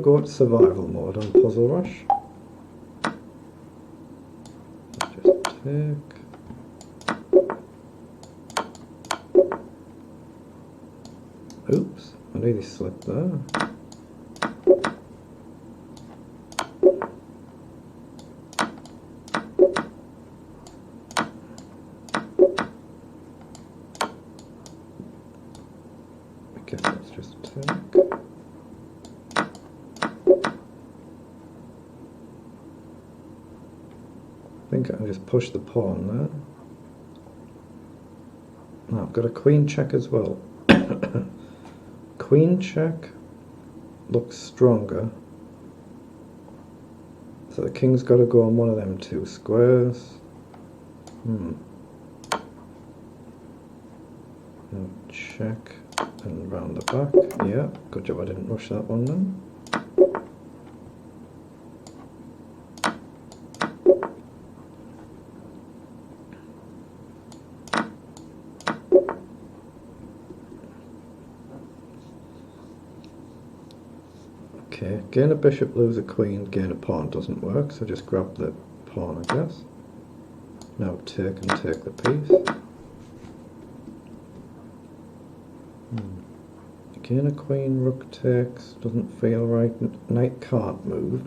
go to survival mode on Puzzle Rush. Just take. Oops, I nearly slipped there. I guess let's just take. I think I can just push the pawn there. Now I've got a queen check as well. Queen check looks stronger, so the king's got to go on one of them two squares. Now check and round the back. Yeah, good job I didn't rush that one then. Okay, gain a bishop, lose a queen, gain a pawn doesn't work, so just grab the pawn, I guess. Now take and take the piece. Gain a queen, rook takes, doesn't feel right, knight can't move.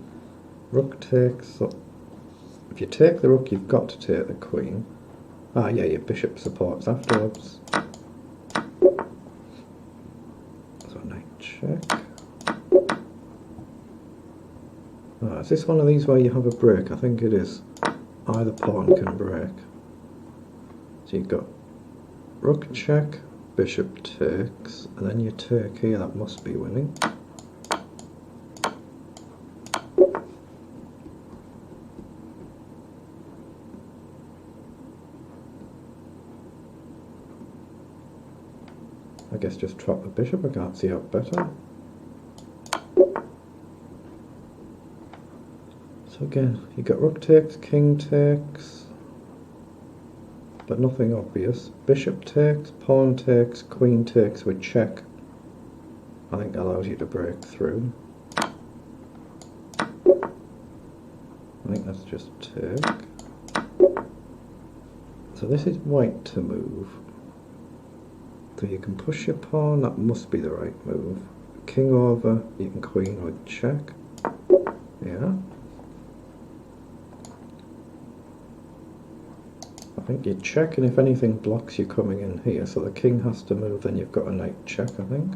Rook takes, so if you take the rook you've got to take the queen. Ah yeah, your bishop supports afterwards. So knight check. Is this one of these where you have a break? I think it is. Either pawn can break. So you've got rook check, bishop takes, and then you take here, that must be winning. I guess just trap the bishop, I can't see out better. So again, you got rook takes, king takes, but nothing obvious. Bishop takes, pawn takes, queen takes with check. I think allows you to break through. I think that's just take. So this is white to move. So you can push your pawn, that must be the right move. King over, you can queen with check. Yeah. I think you check, and if anything blocks you coming in here, so the king has to move, then you've got a knight check, I think.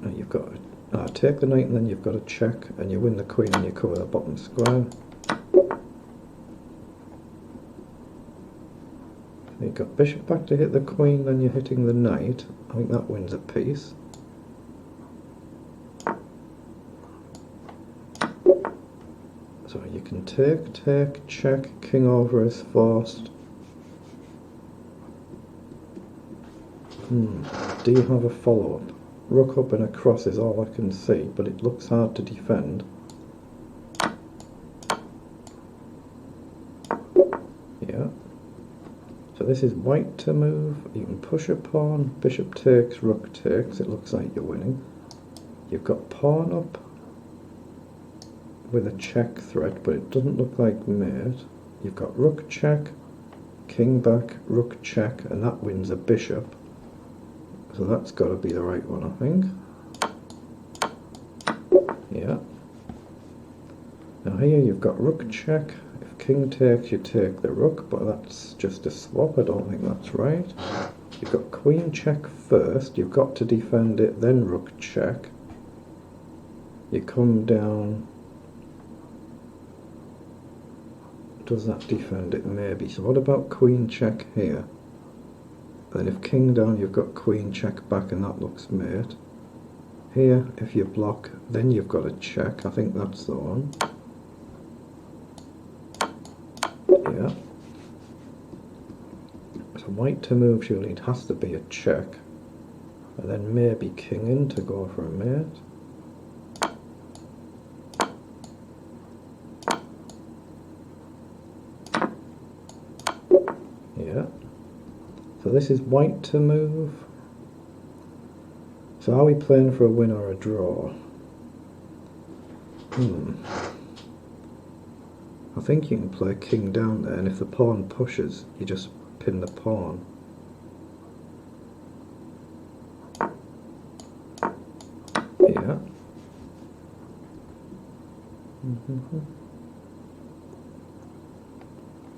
And you've got to take the knight, and then you've got a check, and you win the queen and you cover the bottom square. You've got bishop back to hit the queen, then you're hitting the knight. I think that wins a piece. So you can take, check, king over is forced. Do you have a follow-up? Rook up and across is all I can see, but it looks hard to defend. Yeah. So this is white to move. You can push a pawn, bishop takes, rook takes. It looks like you're winning. You've got pawn up with a check threat, but it doesn't look like mate. You've got rook check, king back, rook check, and that wins a bishop. So that's got to be the right one, I think. Yeah. Now here you've got rook check. If king takes, you take the rook, but that's just a swap. I don't think that's right. You've got queen check first. You've got to defend it, then rook check. You come down. Does that defend it? Maybe. So what about queen check here? Then if king down, you've got queen check back, and that looks mate. Here, if you block, then you've got a check. I think that's the one. Yeah. So white to move, surely it has to be a check. And then maybe king in to go for a mate. Yeah. So this is white to move. So are we playing for a win or a draw? I think you can play king down there, and if the pawn pushes, you just pin the pawn. Yeah.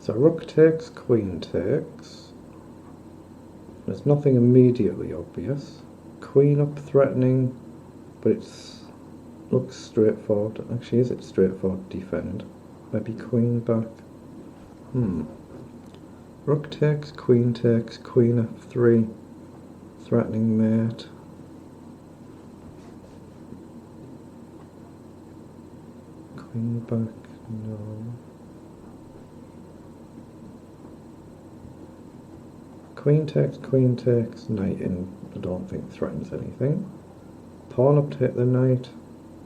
So rook takes, queen takes. There's nothing immediately obvious. Queen up threatening, but it's looks straightforward. Actually, is it straightforward defend? Maybe queen back. Rook takes, queen f3, threatening mate. Queen back, no. Queen takes, knight in, I don't think threatens anything. Pawn up take the knight,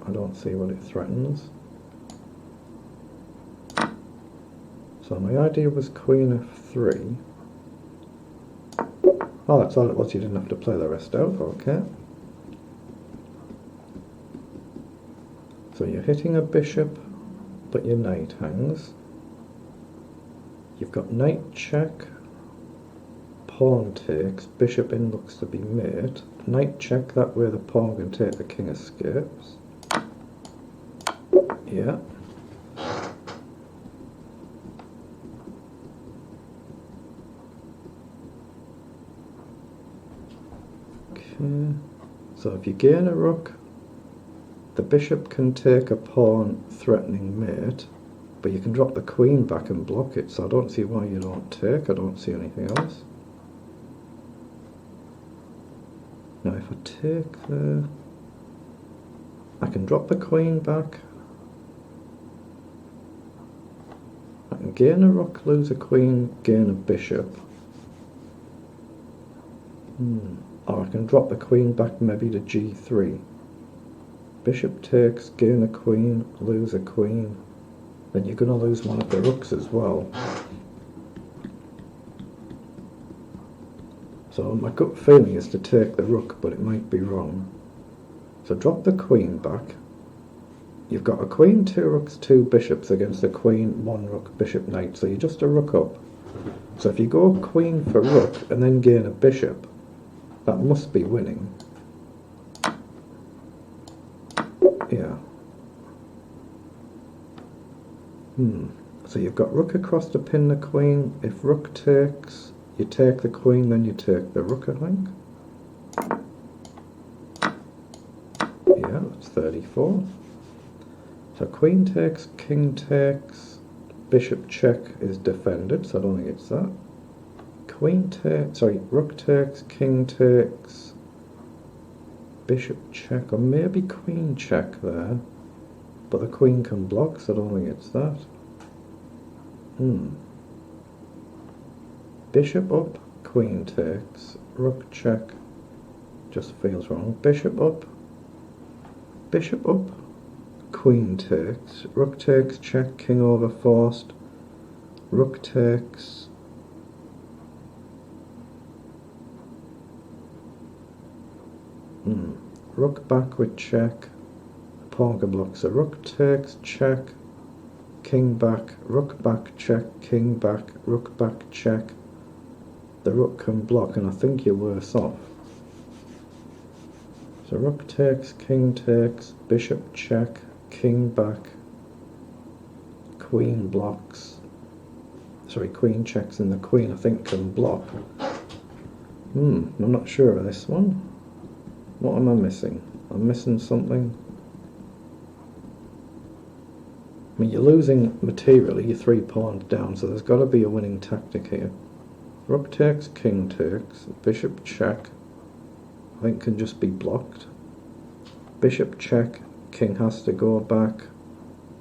I don't see what it threatens. So my idea was queen f3. Oh, that's all it was, you didn't have to play the rest out, okay. So you're hitting a bishop, but your knight hangs. You've got knight check, pawn takes, bishop in looks to be mate. Knight check, that way the pawn can take, the king escapes. Yeah. Okay. So if you gain a rook, the bishop can take a pawn threatening mate, but you can drop the queen back and block it, so I don't see why you don't take. I don't see anything else. Now if I take there, I can drop the queen back. I can gain a rook, lose a queen, gain a bishop. Or I can drop the queen back maybe to g3. Bishop takes, gain a queen, lose a queen. Then you're going to lose one of the rooks as well. So my gut feeling is to take the rook, but it might be wrong. So drop the queen back. You've got a queen, 2 rooks, 2 bishops against a queen, 1 rook, bishop, knight. So you're just a rook up. So if you go queen for rook and then gain a bishop, that must be winning. Yeah. So you've got rook across to pin the queen. If rook takes, you take the queen, then you take the rook, I think. Yeah, that's 34. So queen takes, king takes, bishop check is defended, so I don't think it's that. Queen takes, sorry, rook takes, king takes, bishop check, or maybe queen check there. But the queen can block, so I don't think it's that. Bishop up, queen takes, rook check, just feels wrong. Bishop up, queen takes, rook takes, check, king over forced, rook takes, rook back with check, pawn can block, so rook takes, check, king back, rook back, check, king back, rook back, check. The rook can block, and I think you're worse off. So rook takes, king takes, bishop check, king back, queen blocks. Sorry, queen checks, and the queen I think can block. I'm not sure of this one. What am I missing? I'm missing something. I mean, you're losing materially, you're 3 pawns down, so there's got to be a winning tactic here. Rook takes, king takes, bishop check, I think can just be blocked. Bishop check, king has to go back.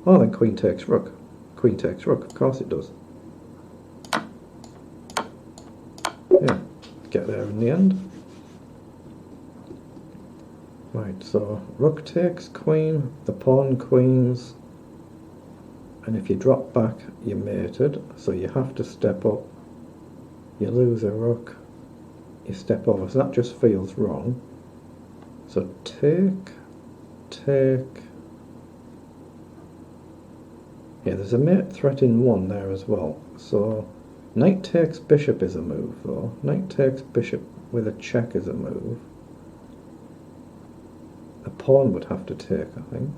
Oh, then queen takes rook. Queen takes rook, of course it does. Yeah, get there in the end. Right, so rook takes queen, the pawn queens, and if you drop back, you're mated, so you have to step up. You lose a rook, you step over, so that just feels wrong. So take. Yeah, there's a mate threat in 1 there as well. So knight takes bishop is a move though. Knight takes bishop with a check is a move. A pawn would have to take, I think.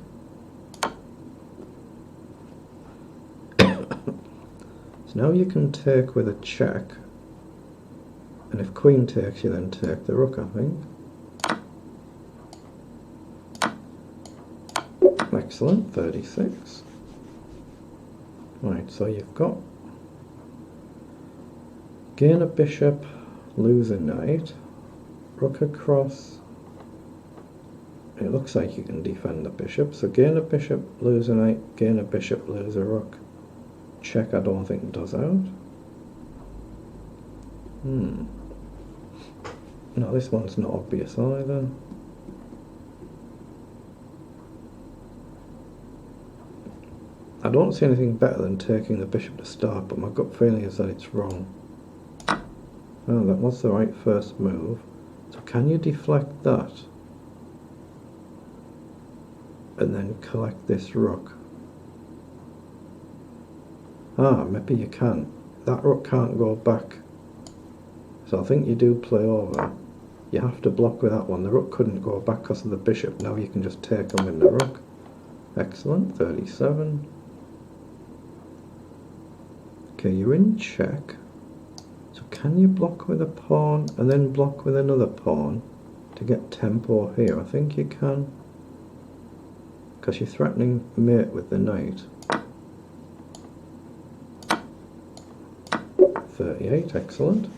So now you can take with a check, and if queen takes, you then take the rook, I think. Excellent, 36. Right, so you've got gain a bishop, lose a knight, rook across. It looks like you can defend the bishop, so gain a bishop, lose a knight, gain a bishop, lose a rook. Check I don't think does out. No, this one's not obvious either. I don't see anything better than taking the bishop to start, but my gut feeling is that it's wrong. Oh, that was the right first move. So can you deflect that? And then collect this rook? Ah, maybe you can. That rook can't go back. So I think you do play over. You have to block with that one. The rook couldn't go back because of the bishop. Now you can just take them with the rook. Excellent, 37. Okay, you're in check. So can you block with a pawn and then block with another pawn to get tempo here? I think you can. Because you're threatening mate with the knight. 38, excellent.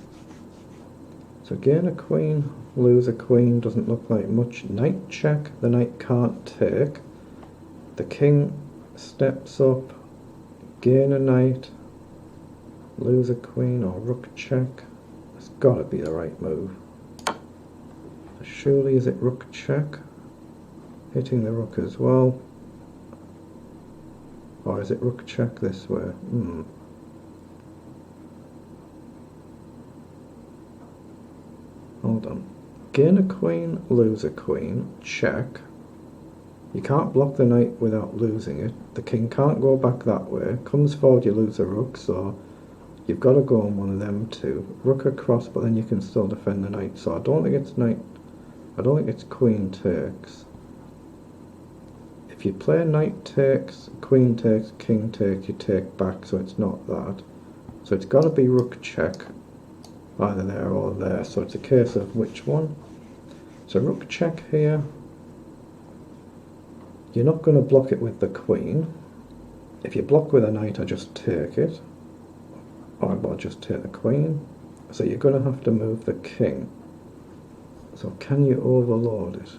So gain a queen, lose a queen, doesn't look like much. Knight check, the knight can't take. The king steps up, gain a knight, lose a queen or rook check. It's got to be the right move. So surely is it rook check? Hitting the rook as well. Or is it rook check this way? Hold on. Gain a queen, lose a queen, check. You can't block the knight without losing it. The king can't go back that way. Comes forward, you lose a rook, so you've got to go on one of them two. Rook across, but then you can still defend the knight. So I don't think it's knight. I don't think it's queen takes. If you play knight takes, queen takes, king takes, you take back, so it's not that. So it's got to be rook check. Either there or there, so it's a case of which one. So rook check here. You're not going to block it with the queen. If you block with a knight, I just take it. Or I'll just take the queen. So you're going to have to move the king. So can you overload it?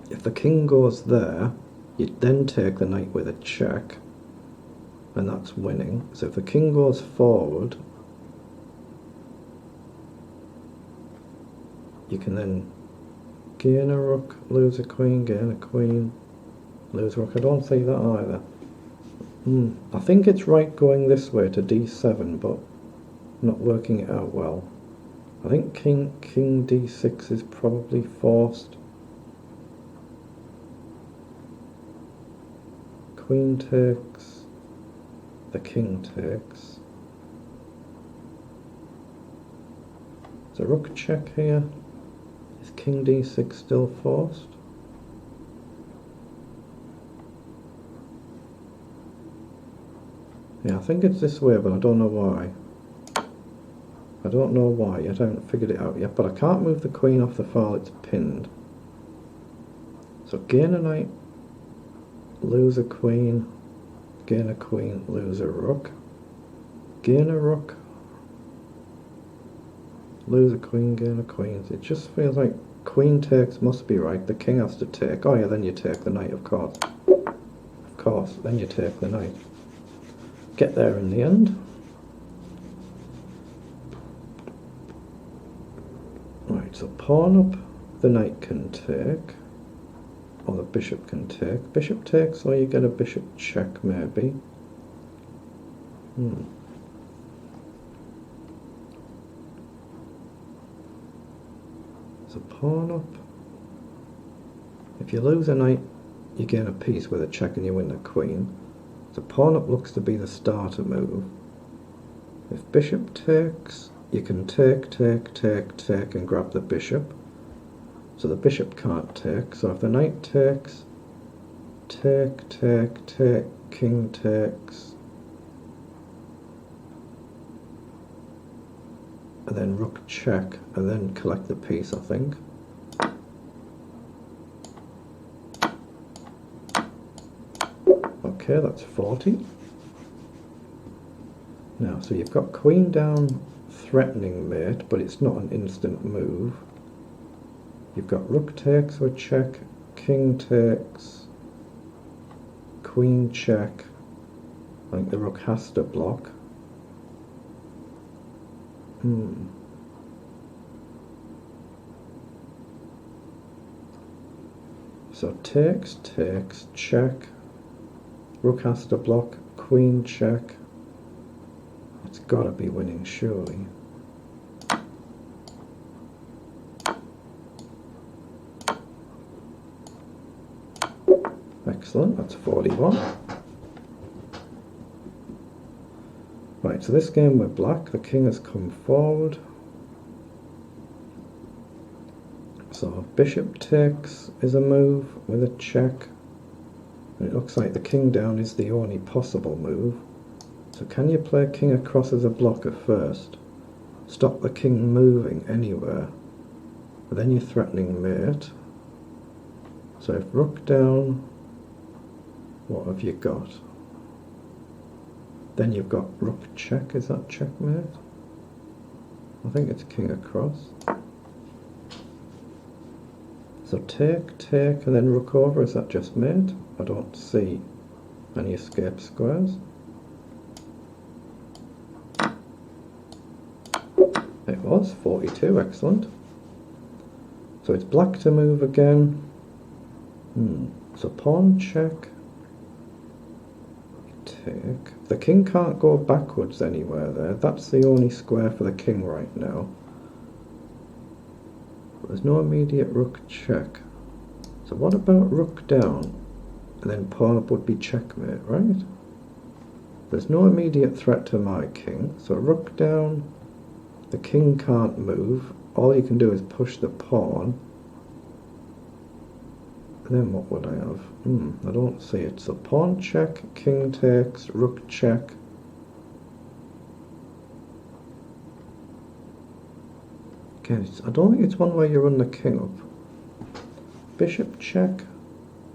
If the king goes there, you then take the knight with a check. And that's winning. So if the king goes forward, you can then gain a rook, lose a queen, gain a queen, lose a rook. I don't see that either. I think it's right going this way to d7, but not working it out well. I think king d6 is probably forced. Queen takes, the king takes. So rook check here. Is king d6 still forced? Yeah, I think it's this way, but I don't know why. I don't know why yet, I haven't figured it out yet, but I can't move the queen off the file, it's pinned. So gain a knight, lose a queen, gain a queen, lose a rook, gain a rook, lose a queen, gain a queen. It just feels like queen takes must be right, the king has to take. Oh yeah, then you take the knight, of course. Of course, then you take the knight. Get there in the end. Right, so pawn up, the knight can take, or the bishop can take. Bishop takes, or you get a bishop check maybe. So pawn up, If you lose a knight, you gain a piece with a check and you win the queen. So pawn up looks to be the starter move. If bishop takes, you can take and grab the bishop. So the bishop can't take. So if the knight takes, take, king takes, and then rook check, and then collect the piece, I think. Okay, that's 40. Now, so you've got queen down, threatening mate, but it's not an instant move. You've got rook takes or check, king takes, queen check. I think the rook has to block. So takes, check, rook has to block, queen check. It's got to be winning, surely. Excellent, that's 41. Right, so this game we're black, the king has come forward. So bishop takes is a move with a check. And it looks like the king down is the only possible move. So can you play king across as a blocker first? Stop the king moving anywhere. But then you're threatening mate. So if rook down, what have you got? Then you've got rook check, is that checkmate? I think it's king across. So take, and then rook over, is that just mate? I don't see any escape squares. It was 42, excellent. So it's black to move again. So pawn check, take. The king can't go backwards anywhere there. That's the only square for the king right now. There's no immediate rook check. So what about rook down? And then pawn up would be checkmate, right? There's no immediate threat to my king. So rook down, the king can't move. All you can do is push the pawn. And then what would I have? I don't see it. So pawn check, king takes, rook check. Again, I don't think it's one where you run the king up. Bishop check.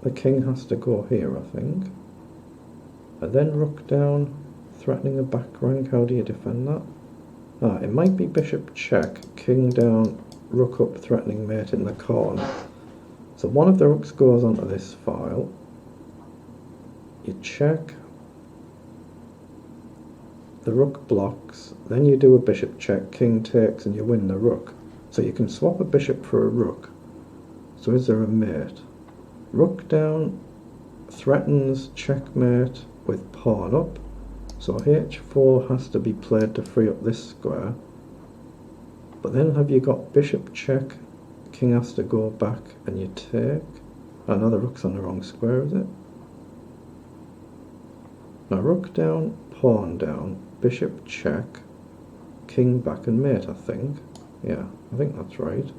The king has to go here, I think. And then rook down, threatening a back rank. How do you defend that? It might be bishop check, king down, rook up, threatening mate in the corner. So one of the rooks goes onto this file. You check. The rook blocks. Then you do a bishop check, king takes, and you win the rook. So you can swap a bishop for a rook. So is there a mate? Rook down threatens checkmate with pawn up. So h4 has to be played to free up this square. But then have you got bishop check, king has to go back and you take. Oh, no, the rook's on the wrong square, is it? Now rook down, pawn down, bishop check, king back and mate, I think. Yeah, I think that's right.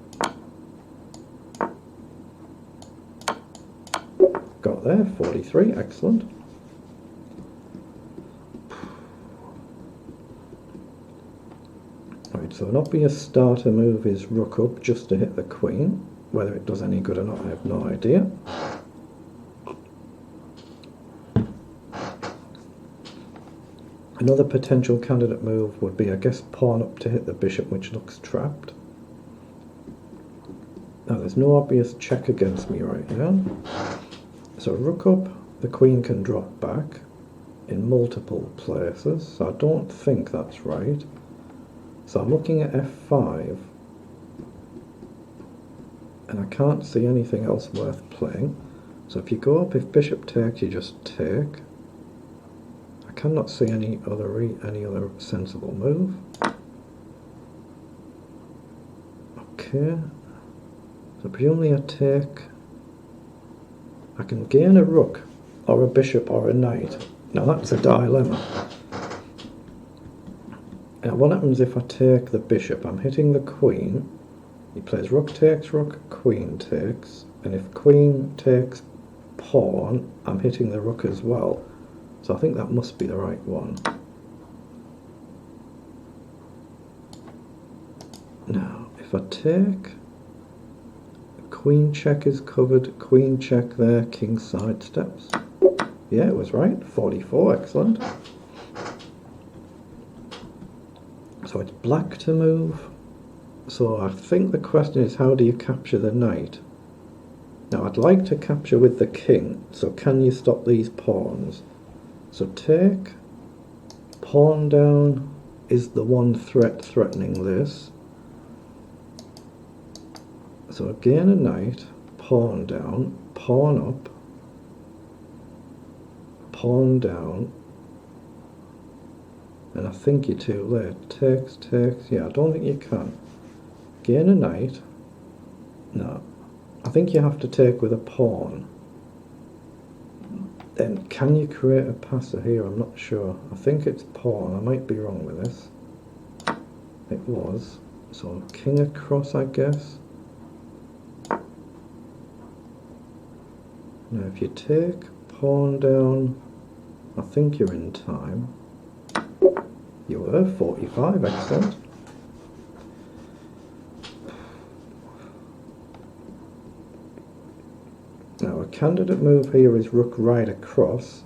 Got there, 43, excellent. Right, so an obvious starter move is rook up just to hit the queen. Whether it does any good or not, I have no idea. Another potential candidate move would be, I guess, pawn up to hit the bishop, which looks trapped. Now, there's no obvious check against me right now. So rook up, the queen can drop back in multiple places, so I don't think that's right. So I'm looking at f5, and I can't see anything else worth playing. So if you go up, if bishop takes, you just take. I cannot see any other sensible move. Okay, so presumably I take. I can gain a rook or a bishop or a knight. Now that's a dilemma. Now what happens if I take the bishop? I'm hitting the queen. He plays rook takes rook, queen takes, and if queen takes pawn, I'm hitting the rook as well. So I think that must be the right one. Now, if I take, queen check is covered, queen check there, king side steps. Yeah, it was right, 44, excellent. So it's black to move. So I think the question is, how do you capture the knight? Now I'd like to capture with the king, so can you stop these pawns? So take, pawn down is the one threat threatening this. So again a knight, pawn down, pawn up, pawn down, and I think you're too late. Takes, takes, yeah, I don't think you can. Gain a knight, no, I think you have to take with a pawn. Then can you create a passer here? I'm not sure. I think it's pawn, I might be wrong with this. It was, so king across I guess. Now if you take pawn down, I think you're in time. You were, 45, excellent. Now a candidate move here is rook right across,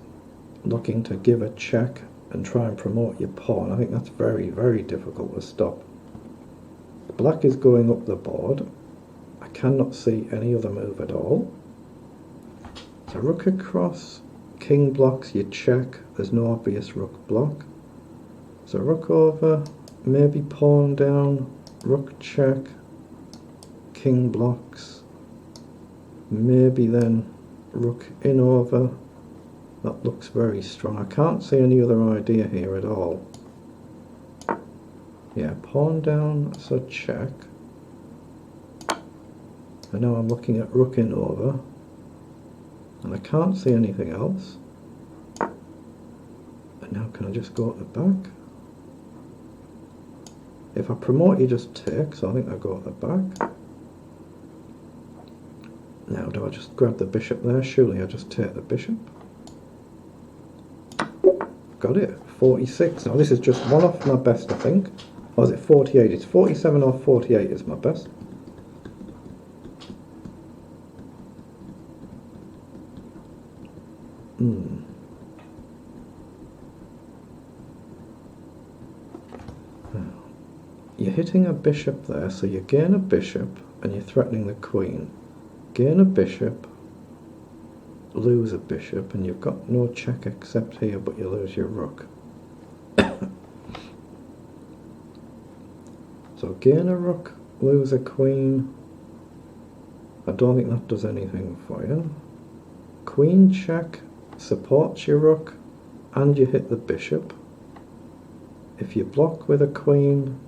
looking to give a check and try and promote your pawn. I think that's very, very difficult to stop. Black is going up the board. I cannot see any other move at all. So rook across, king blocks, you check, there's no obvious rook block. So rook over, maybe pawn down, rook check, king blocks, maybe then rook in over. That looks very strong. I can't see any other idea here at all. Yeah, pawn down, so check. And now I'm looking at rook in over, and I can't see anything else. And now can I just go at the back? If I promote, you just take, so I think I go at the back. Now, do I just grab the bishop there? Surely I just take the bishop. Got it, 46. Now this is just one off my best, I think. Or is it 48? It's 47 or 48 is my best. You're hitting a bishop there, so you gain a bishop and you're threatening the queen. Gain a bishop, lose a bishop, and you've got no check except here, but you lose your rook. So gain a rook, lose a queen. I don't think that does anything for you. Queen check supports your rook, and you hit the bishop. If you block with a queen,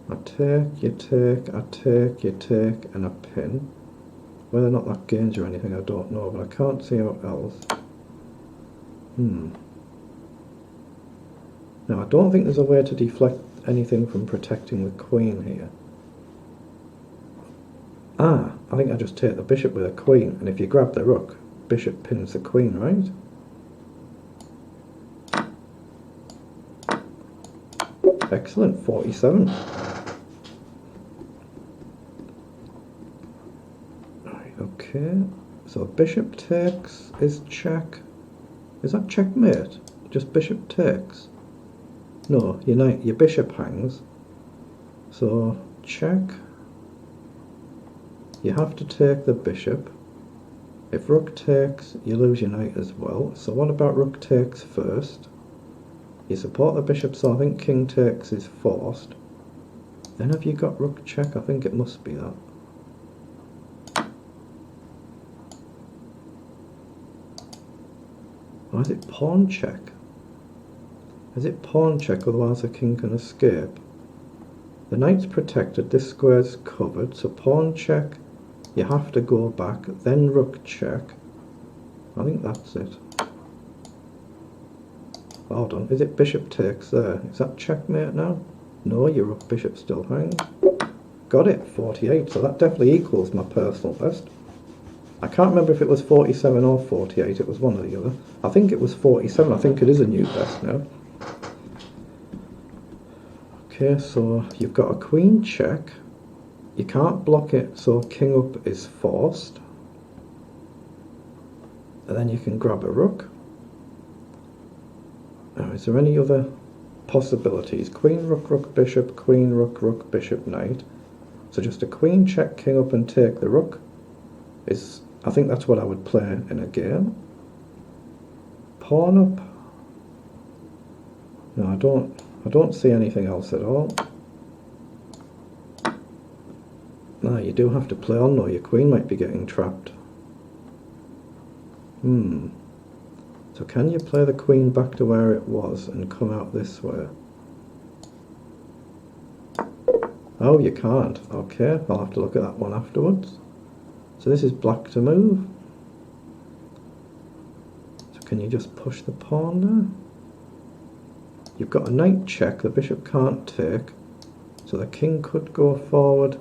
I take, you take, I take, you take, and a pin. Whether or not that gains you anything, I don't know, but I can't see how else. Now, I don't think there's a way to deflect anything from protecting the queen here. Ah, I think I just take the bishop with a queen, and if you grab the rook, bishop pins the queen, right? Excellent, 47. Okay, so bishop takes is check. Is that checkmate? Just bishop takes? No, your bishop hangs. So check. You have to take the bishop. If rook takes, you lose your knight as well. So what about rook takes first? You support the bishop, so I think king takes is forced. Then have you got rook check? I think it must be that. Or is it pawn check? Is it pawn check, otherwise the king can escape? The knight's protected, this square's covered, so pawn check, You have to go back, then rook check. I think that's it. Hold on, is it bishop takes there? Is that checkmate now? No, your rook bishop still hangs. Got it, 48, so that definitely equals my personal best. I can't remember if it was 47 or 48, it was one or the other. I think it was 47, I think it is a new best now. Okay, so you've got a queen check. You can't block it, so king up is forced. And then you can grab a rook. Now, is there any other possibilities? Queen, rook, rook, bishop, queen, rook, rook, bishop, knight. So just a queen check, king up and take the rook is, I think that's what I would play in a game. Pawn up. No, I don't see anything else at all. No, you do have to play on though, your queen might be getting trapped. So can you play the queen back to where it was and come out this way? Oh, you can't. Okay, I'll have to look at that one afterwards. So this is black to move. So can you just push the pawn there? You've got a knight check, the bishop can't take. So the king could go forward.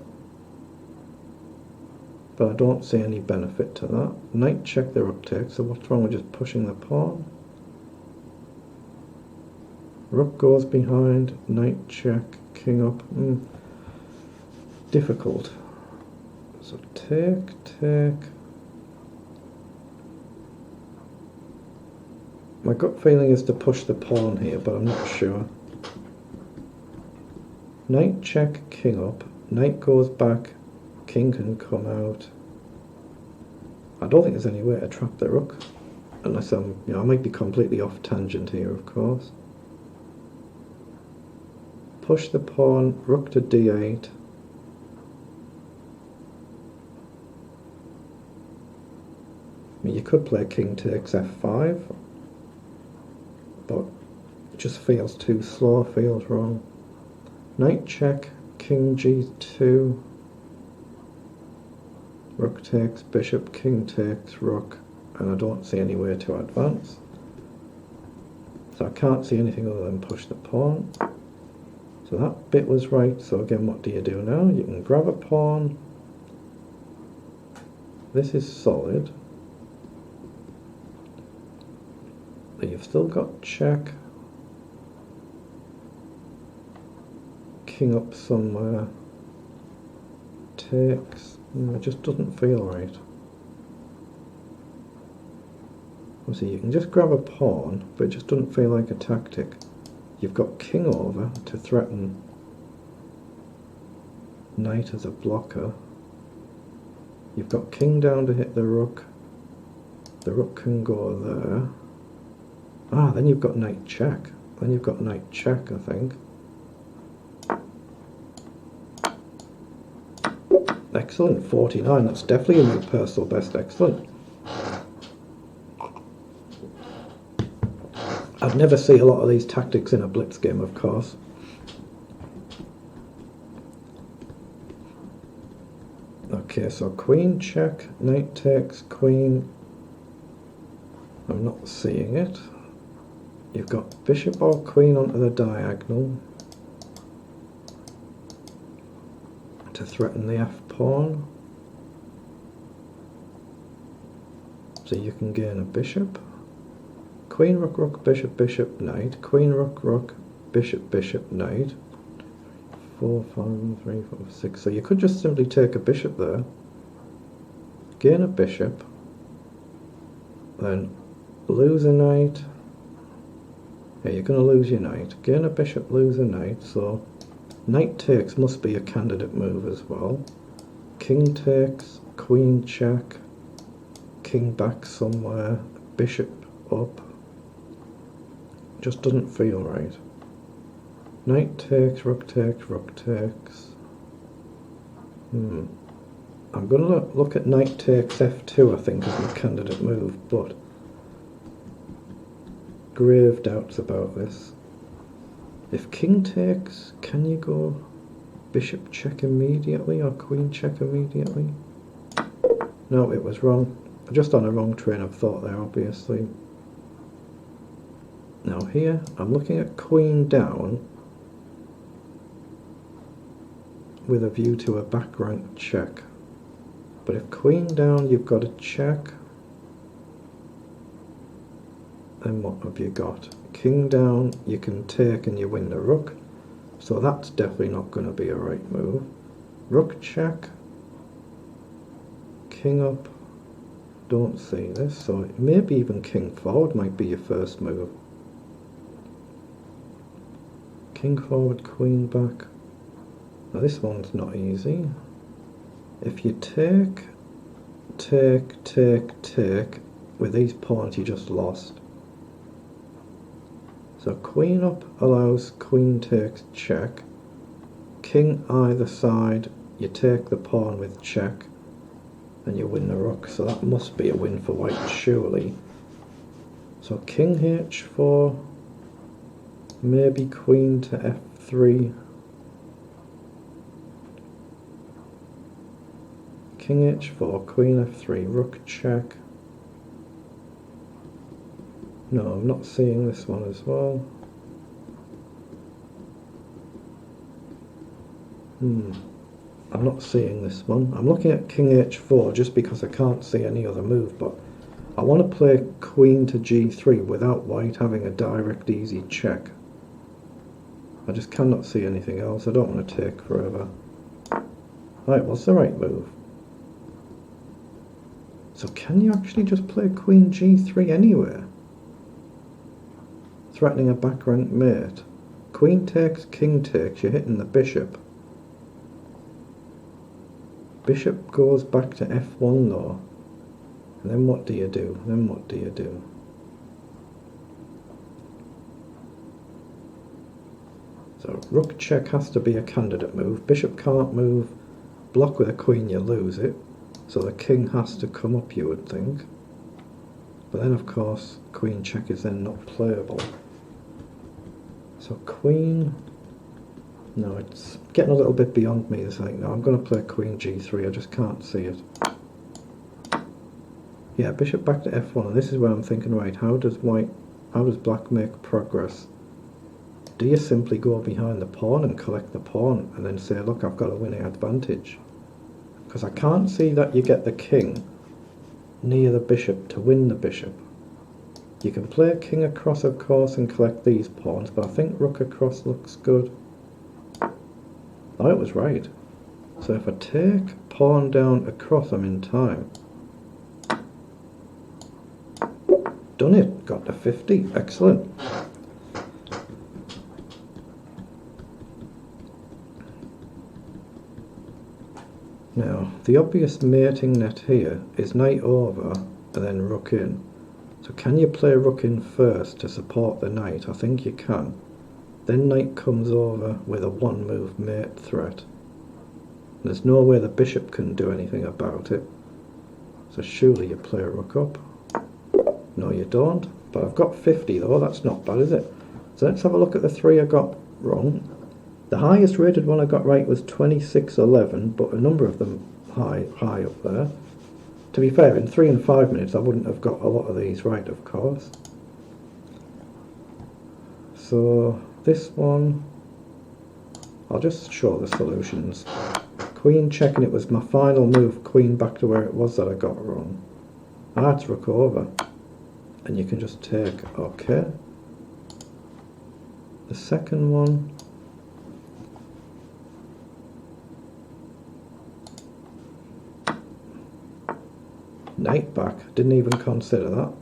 But I don't see any benefit to that. Knight check, the rook takes, so what's wrong with just pushing the pawn? Rook goes behind, knight check, king up. Difficult. So take. My gut feeling is to push the pawn here, but I'm not sure. Knight check, king up, knight goes back, king can come out. I don't think there's any way to trap the rook, unless I might be completely off tangent here, of course. Push the pawn, rook to d8. You could play king takes f5, but it just feels too slow, feels wrong. Knight check, king g2. Rook takes, bishop, king takes, rook, and I don't see any way to advance. So I can't see anything other than push the pawn. So that bit was right, so again, what do you do now? You can grab a pawn. This is solid. But you've still got check. King up somewhere. Takes. It just doesn't feel right. So you can just grab a pawn, but it just doesn't feel like a tactic. You've got king over to threaten knight as a blocker. You've got king down to hit the rook. The rook can go there. Then you've got knight check. Then you've got knight check, I think. Excellent, 49. That's definitely a new personal best. Excellent. I'd never see a lot of these tactics in a blitz game, of course. Okay, so queen check, knight takes, queen. I'm not seeing it. You've got bishop or queen onto the diagonal to threaten the f-pawn. So you can gain a bishop. Queen, rook, rook, bishop, bishop, knight. Queen, rook, rook, bishop, bishop, knight. 4, 5, 3, 4, 6. So you could just simply take a bishop there, gain a bishop, then lose a knight. Yeah, you're going to lose your knight. Gain a bishop, lose a knight. So knight takes must be a candidate move as well. King takes, queen check, king back somewhere, bishop up. Just doesn't feel right. Knight takes, rook takes, rook takes. I'm going to look at knight takes f2, I think, as my candidate move, but grave doubts about this. If king takes, can you go bishop check immediately or queen check immediately? No, it was wrong. Just on a wrong train of thought there, obviously. Now here, I'm looking at queen down with a view to a back rank check. But if queen down, you've got a check, then what have you got? King down, you can take and you win the rook. So that's definitely not going to be a right move. Rook check, king up, don't see this, so maybe even king forward might be your first move. King forward, queen back. Now this one's not easy. If you take, with these pawns you just lost. So queen up allows queen takes check. King either side, you take the pawn with check and you win the rook. So that must be a win for white, surely. So king h4, maybe queen to f3. King h4, queen f3, rook check. No, I'm not seeing this one as well. I'm not seeing this one. I'm looking at king h4 just because I can't see any other move, but I want to play queen to g3 without white having a direct easy check. I just cannot see anything else. I don't want to take forever. Right, what's the right move? So can you actually just play queen g3 anywhere? Threatening a back rank mate. Queen takes, king takes, you're hitting the bishop. Bishop goes back to f1 though. And then what do you do? So rook check has to be a candidate move. Bishop can't move. Block with a queen, you lose it. So the king has to come up, you would think. But then of course queen check is then not playable. So queen, no, it's getting a little bit beyond me, this thing. No, I'm going to play queen g3, I just can't see it. Yeah, bishop back to f1, and this is where I'm thinking, right, how does black make progress? Do you simply go behind the pawn and collect the pawn and then say, look, I've got a winning advantage? Because I can't see that you get the king near the bishop to win the bishop. You can play king across, of course, and collect these pawns, but I think rook across looks good. Oh, it was right. So if I take pawn down across, I'm in time. Done it. Got to 50. Excellent. Now, the obvious mating net here is knight over and then rook in. So can you play rook in first to support the knight? I think you can. Then knight comes over with a one move mate threat. There's no way the bishop can do anything about it. So surely you play rook up. No, you don't. But I've got 50 though, that's not bad, is it? So let's have a look at the three I got wrong. The highest rated one I got right was 2611, but a number of them high up there. To be fair, in 3 and 5 minutes I wouldn't have got a lot of these right, of course. So this one, I'll just show the solutions. Queen checking, it was my final move, queen back to where it was that I got wrong. That's rook over. And you can just take, okay. The second one, knight back, didn't even consider that.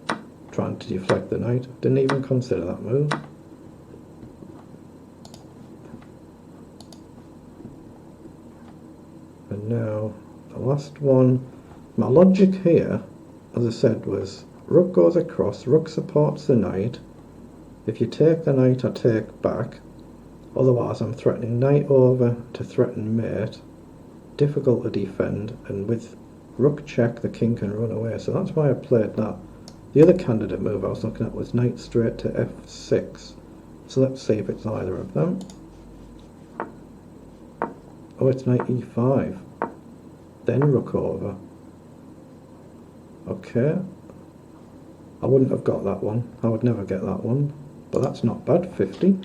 Trying to deflect the knight, didn't even consider that move. And now the last one, my logic here, as I said, was rook goes across, rook supports the knight. If you take the knight, I take back. Otherwise I'm threatening knight over to threaten mate. Difficult to defend, and with rook check the king can run away. So that's why I played that. The other candidate move I was looking at was knight straight to f6. So let's see if it's either of them. Oh, it's knight e5. Then rook over. Okay. I wouldn't have got that one. I would never get that one. But that's not bad, 50.